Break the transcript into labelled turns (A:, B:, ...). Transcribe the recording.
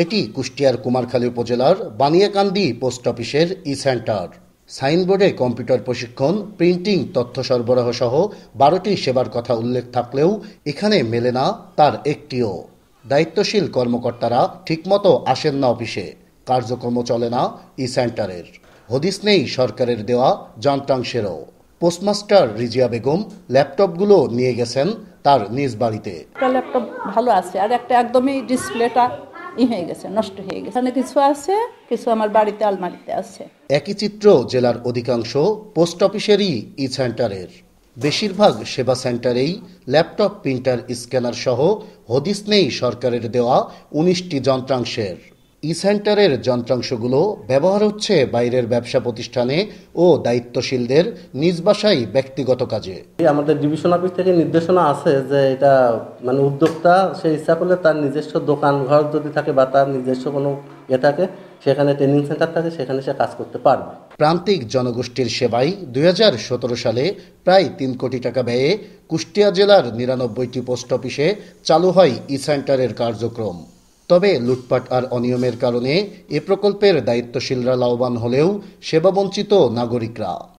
A: এটি কুষ্টিয়ার কুমারখালী উপজেলার বানিয়াকান্দি পোস্ট অফিসের সেন্টার। সাইনবোর্ডে কম্পিউটার প্রশিক্ষণ, প্রিন্টিং, তথ্য সরবরাহ সহ 12টি সেবার কথা উল্লেখ থাকলেও এখানে মেলে না তার একটিও। দায়িত্বশীল কর্মকর্তারা ঠিকমতো আসেন না অফিসে, কার্যক্রম চলে না সেন্টারের। হদিস নেই সরকারের দেওয়া যন্ত্রাংশেরও। পোস্টমাস্টার রিজিয়া বেগম ল্যাপটপগুলো নিয়ে গেছেন তার নিজ বাড়িতে।
B: একটা ল্যাপটপ ভালো আছে, আর একটা একদমই ডিসপ্লেটা হয়ে গেছে, নষ্ট হয়ে গেছে। এখানে কিছু আছে, কিছু আমার বাড়িতে আলমারিতে আছে।
A: একই চিত্র জেলার অধিকাংশ পোস্ট অফিসেরই সেন্টারের। বেশিরভাগ সেবা সেন্টারেই ল্যাপটপ, প্রিন্টার, স্ক্যানার সহ হদিস নেই সরকারের দেওয়া 19টি যন্ত্রাংশের। সেন্টারের যন্ত্রাংশগুলো ব্যবহার হচ্ছে বাইরের ব্যবসা প্রতিষ্ঠানে ও দায়িত্বশীলদের নিজ বাসায় ব্যক্তিগত কাজে।
C: আমাদের ডিভিশন অফিস থেকে নির্দেশনা আছে যে এটা উদ্যোক্তা সে ইচ্ছা করলে তার নিজস্ব দোকান ঘর যদি থাকে বা তার নিজস্ব কোনো থাকে, সেখানে ট্রেনিং সেন্টার থাকে, সেখানে সে কাজ করতে পারবে।
A: প্রান্তিক জনগোষ্ঠীর সেবায় 2017 সালে প্রায় 3 কোটি টাকা ব্যয়ে কুষ্টিয়া জেলার 99টি পোস্ট অফিসে চালু হয় সেন্টারের কার্যক্রম। তবে লুটপাট আর অনিয়মের কারণে এ প্রকল্পের দায়িত্বশীলরা লাভবান হলেও সেবাবঞ্চিত নাগরিকরা।